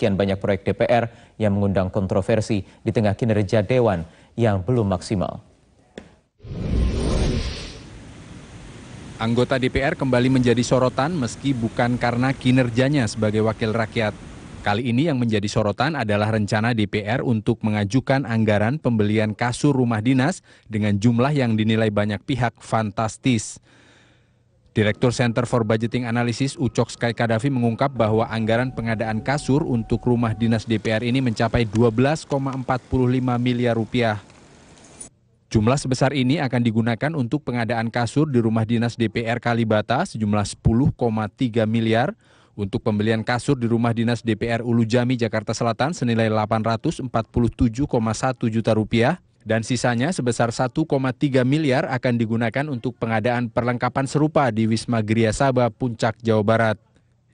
sekian banyak proyek DPR yang mengundang kontroversi di tengah kinerja Dewan yang belum maksimal. Anggota DPR kembali menjadi sorotan meski bukan karena kinerjanya sebagai wakil rakyat. Kali ini yang menjadi sorotan adalah rencana DPR untuk mengajukan anggaran pembelian kasur rumah dinas dengan jumlah yang dinilai banyak pihak fantastis. Direktur Center for Budgeting Analysis Ucok Sky Kadafi mengungkap bahwa anggaran pengadaan kasur untuk rumah dinas DPR ini mencapai 12,45 miliar rupiah. Jumlah sebesar ini akan digunakan untuk pengadaan kasur di rumah dinas DPR Kalibata sejumlah 10,3 miliar, untuk pembelian kasur di rumah dinas DPR Ulu Jami Jakarta Selatan senilai 847,1 juta rupiah, dan sisanya sebesar 1,3 miliar akan digunakan untuk pengadaan perlengkapan serupa di Wisma Gria Sabah, Puncak, Jawa Barat.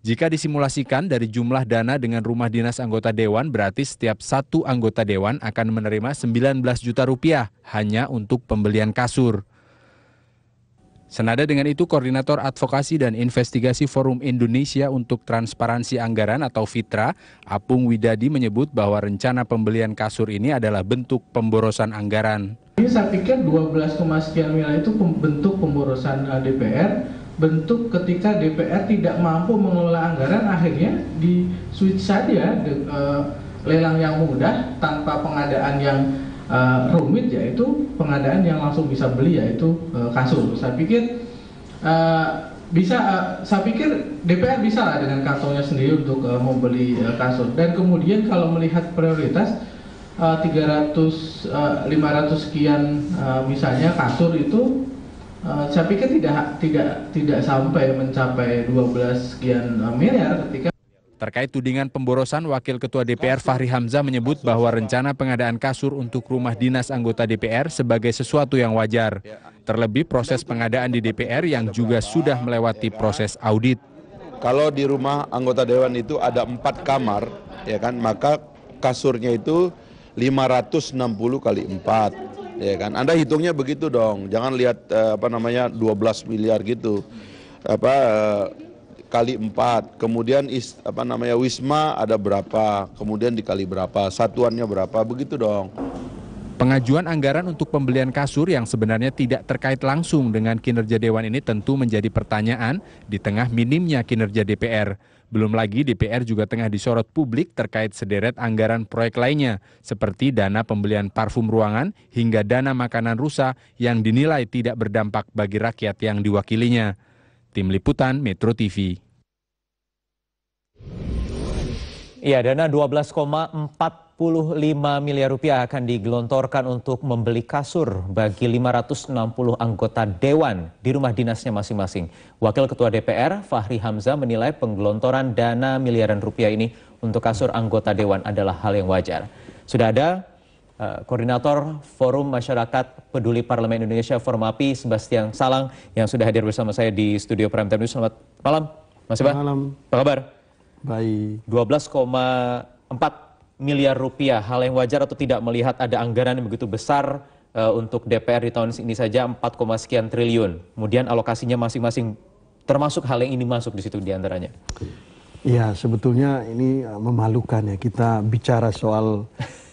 Jika disimulasikan dari jumlah dana dengan rumah dinas anggota Dewan, berarti setiap satu anggota Dewan akan menerima 19 juta rupiah hanya untuk pembelian kasur. Senada dengan itu, Koordinator Advokasi dan Investigasi Forum Indonesia untuk Transparansi Anggaran atau FITRA, Apung Widadi menyebut bahwa rencana pembelian kasur ini adalah bentuk pemborosan anggaran. Ini saya pikir 12, sekian miliar itu bentuk pemborosan DPR. Bentuk ketika DPR tidak mampu mengelola anggaran, akhirnya di switch saja lelang yang mudah tanpa pengadaan yang rumit, yaitu pengadaan yang langsung bisa beli, yaitu kasur. Saya pikir saya pikir DPR bisa lah dengan kantongnya sendiri untuk membeli kasur. Dan kemudian kalau melihat prioritas 500 sekian misalnya kasur itu, saya pikir tidak sampai mencapai 12 sekian miliar ketika. Terkait tudingan pemborosan, Wakil Ketua DPR Fahri Hamzah menyebut bahwa rencana pengadaan kasur untuk rumah dinas anggota DPR sebagai sesuatu yang wajar. Terlebih proses pengadaan di DPR yang juga sudah melewati proses audit. Kalau di rumah anggota Dewan itu ada 4 kamar, ya kan, maka kasurnya itu 560 kali 4. Ya kan, Anda hitungnya begitu dong, jangan lihat 12 miliar gitu, kali 4, kemudian Wisma ada berapa, kemudian dikali berapa, satuannya berapa, begitu dong. Pengajuan anggaran untuk pembelian kasur yang sebenarnya tidak terkait langsung dengan kinerja Dewan ini tentu menjadi pertanyaan di tengah minimnya kinerja DPR. Belum lagi DPR juga tengah disorot publik terkait sederet anggaran proyek lainnya, seperti dana pembelian parfum ruangan hingga dana makanan rusa yang dinilai tidak berdampak bagi rakyat yang diwakilinya. Tim Liputan Metro TV. Ya, dana 12,45 miliar rupiah akan digelontorkan untuk membeli kasur bagi 560 anggota Dewan di rumah dinasnya masing-masing. Wakil Ketua DPR Fahri Hamzah menilai penggelontoran dana miliaran rupiah ini untuk kasur anggota Dewan adalah hal yang wajar. Sudah ada Koordinator Forum Masyarakat Peduli Parlemen Indonesia Formapi, Sebastian Salang, yang sudah hadir bersama saya di studio Prime Time News. Selamat malam, Mas Seba. Malam. Apa kabar? Baik. 12,4 miliar rupiah, hal yang wajar atau tidak melihat ada anggaran yang begitu besar untuk DPR di tahun ini saja 4, sekian triliun. Kemudian alokasinya masing-masing, termasuk hal yang ini masuk di situ diantaranya. Ya, sebetulnya ini memalukan ya, kita bicara soal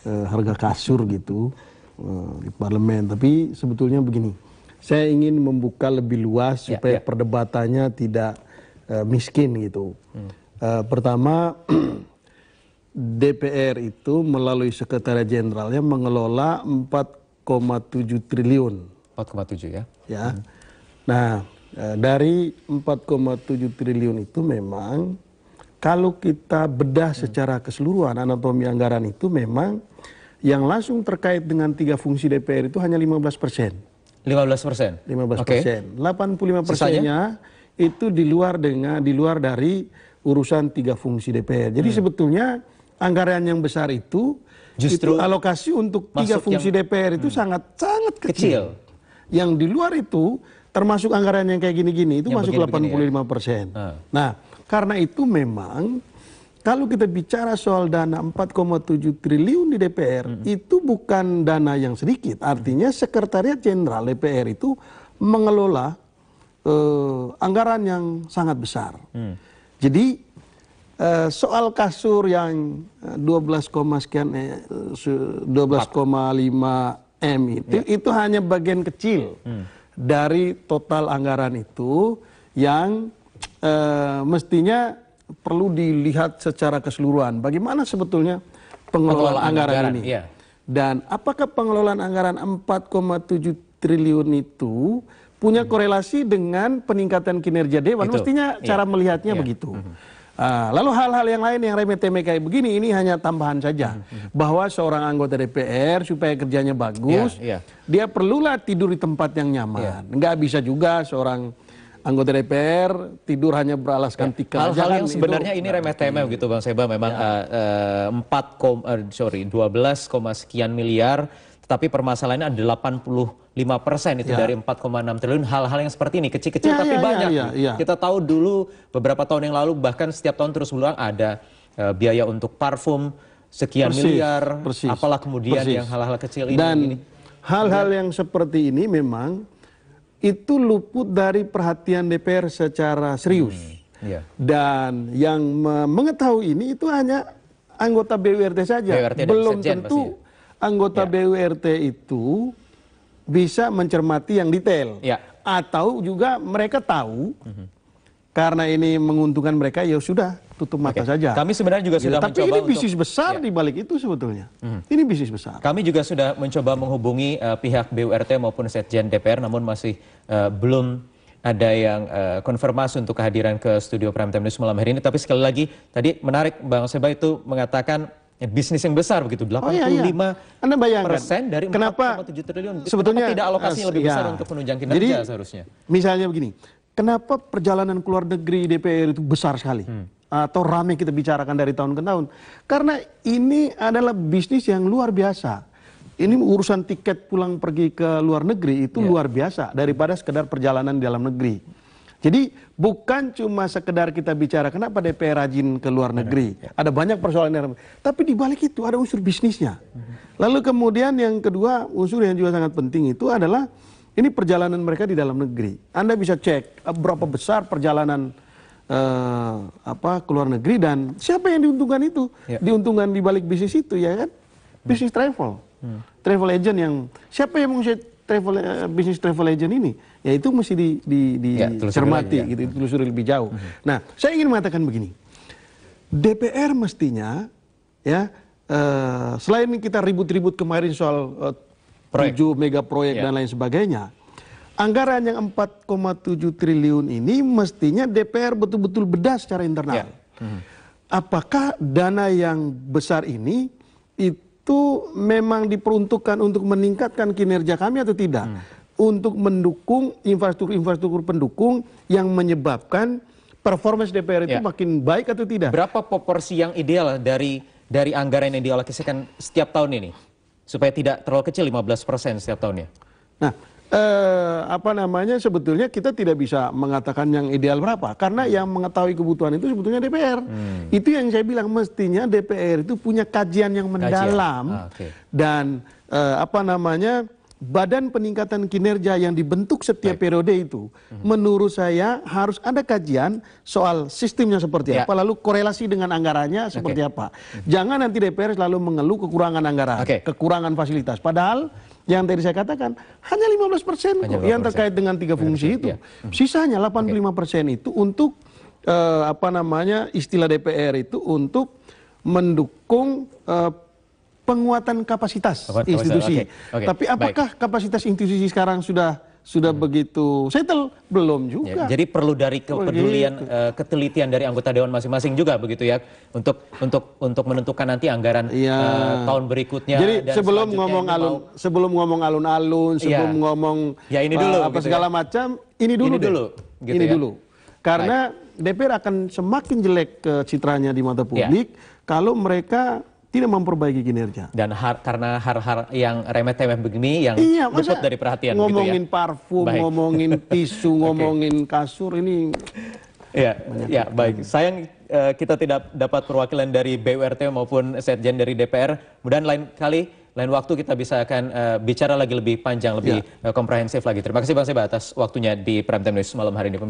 harga kasur gitu di parlemen. Tapi sebetulnya begini, saya ingin membuka lebih luas supaya perdebatannya tidak miskin gitu. Pertama, DPR itu melalui Sekretariat Jenderalnya mengelola 4,7 triliun. 4,7 ya? Ya. Nah, dari 4,7 triliun itu memang kalau kita bedah secara keseluruhan anatomi anggaran itu memang yang langsung terkait dengan 3 fungsi DPR itu hanya 15%. 15%? 15%. 85%-nya itu di luar dari urusan 3 fungsi DPR. Jadi sebetulnya anggaran yang besar itu justru itu alokasi untuk 3 fungsi DPR itu sangat kecil. Yang di luar itu termasuk anggaran yang kayak gini-gini itu yang masuk 85%. Ya? Nah, karena itu memang kalau kita bicara soal dana 4,7 triliun di DPR itu bukan dana yang sedikit. Artinya Sekretariat Jenderal DPR itu mengelola anggaran yang sangat besar. Jadi soal kasur yang 12,5 M itu hanya bagian kecil dari total anggaran itu yang mestinya perlu dilihat secara keseluruhan. Bagaimana sebetulnya pengelolaan anggaran ini? Iya. Dan apakah pengelolaan anggaran 4,7 triliun itu punya korelasi dengan peningkatan kinerja Dewan? Mestinya cara melihatnya begitu. Lalu hal-hal yang lain yang remeh-temeh kayak begini, ini hanya tambahan saja. Bahwa seorang anggota DPR supaya kerjanya bagus, dia perlulah tidur di tempat yang nyaman. Nggak bisa juga seorang anggota DPR tidur hanya beralaskan tikar. Hal-hal yang sebenarnya ini remeh-temeh begitu Bang Seba, memang 12, sekian miliar, tetapi permasalahannya ada 85% itu dari 4,6 triliun. Hal-hal yang seperti ini kecil-kecil tapi banyak. Kita tahu dulu beberapa tahun yang lalu bahkan setiap tahun terus berulang ada biaya untuk parfum sekian miliar, apalah kemudian yang hal-hal kecil ini. Dan hal-hal yang seperti ini memang itu luput dari perhatian DPR secara serius. Dan yang mengetahui ini itu hanya anggota BURT saja. Belum tentu anggota BURT itu bisa mencermati yang detail. Atau juga mereka tahu karena ini menguntungkan mereka, ya sudah tutup mata saja. Kami sebenarnya juga sudah tapi mencoba ini bisnis besar di balik itu sebetulnya. Ini bisnis besar. Kami juga sudah mencoba menghubungi pihak BURT maupun Setjen DPR, namun masih belum ada yang konfirmasi untuk kehadiran ke studio Prime Time News malam hari ini. Tapi sekali lagi, tadi menarik Bang Seba itu mengatakan bisnis yang besar begitu, 85% Anda bayangkan, dari 4,7 triliun. Sebetulnya tidak alokasinya lebih besar untuk penunjang kinerja. Jadi, seharusnya. Misalnya begini, kenapa perjalanan ke luar negeri DPR itu besar sekali? Atau ramai kita bicarakan dari tahun ke tahun? Karena ini adalah bisnis yang luar biasa. Ini urusan tiket pulang pergi ke luar negeri itu luar biasa daripada sekedar perjalanan di dalam negeri. Jadi bukan cuma sekedar kita bicara kenapa DPR rajin ke luar negeri. Ada banyak persoalan, tapi di balik itu ada unsur bisnisnya. Lalu kemudian yang kedua, unsur yang juga sangat penting itu adalah ini perjalanan mereka di dalam negeri. Anda bisa cek berapa besar perjalanan ke luar negeri dan siapa yang diuntungkan itu? Diuntungkan di balik bisnis itu, ya kan? Bisnis travel. Travel agent yang siapa yang mengusir bisnis travel agent ini? Ya itu mesti dicermati, gitu, ditelusuri lebih jauh. Nah, saya ingin mengatakan begini, DPR mestinya, ya, selain kita ribut-ribut kemarin soal 7 mega proyek dan lain sebagainya, anggaran yang 4,7 triliun ini mestinya DPR betul-betul bedah secara internal. Apakah dana yang besar ini itu memang diperuntukkan untuk meningkatkan kinerja kami atau tidak? Untuk mendukung infrastruktur pendukung yang menyebabkan performance DPR itu makin baik atau tidak? Berapa proporsi yang ideal dari anggaran yang dialokasikan setiap tahun ini? Supaya tidak terlalu kecil 15% setiap tahunnya. Nah, sebetulnya kita tidak bisa mengatakan yang ideal berapa. Karena yang mengetahui kebutuhan itu sebetulnya DPR. Itu yang saya bilang, mestinya DPR itu punya kajian yang mendalam. Dan Badan Peningkatan Kinerja yang dibentuk setiap periode itu, menurut saya harus ada kajian soal sistemnya seperti apa, lalu korelasi dengan anggarannya seperti apa. Jangan nanti DPR selalu mengeluh kekurangan anggaran, kekurangan fasilitas. Padahal yang tadi saya katakan hanya 15% yang terkait dengan 3 fungsi itu. Sisanya 85% itu untuk istilah DPR itu untuk mendukung penguatan kapasitas institusi. Tapi apakah kapasitas institusi sekarang sudah begitu settle? Belum juga. Jadi perlu dari kepedulian, ketelitian dari anggota dewan masing-masing juga begitu ya, untuk menentukan nanti anggaran tahun berikutnya. Jadi sebelum ngomong alun-alun, sebelum ngomong ini dulu, segala macam, ini dulu. Karena DPR akan semakin jelek citranya di mata publik kalau mereka tidak memperbaiki kinerja. Dan karena hal-hal yang remeh-temeh begini yang luput dari perhatian. Ngomongin parfum, ngomongin tisu, ngomongin kasur, ini... Baik. Sayang kita tidak dapat perwakilan dari BURT maupun Setjen dari DPR. Kemudian lain waktu kita bisa akan bicara lagi lebih panjang, lebih komprehensif lagi. Terima kasih Bang Seba atas waktunya di Prime Time News malam hari ini.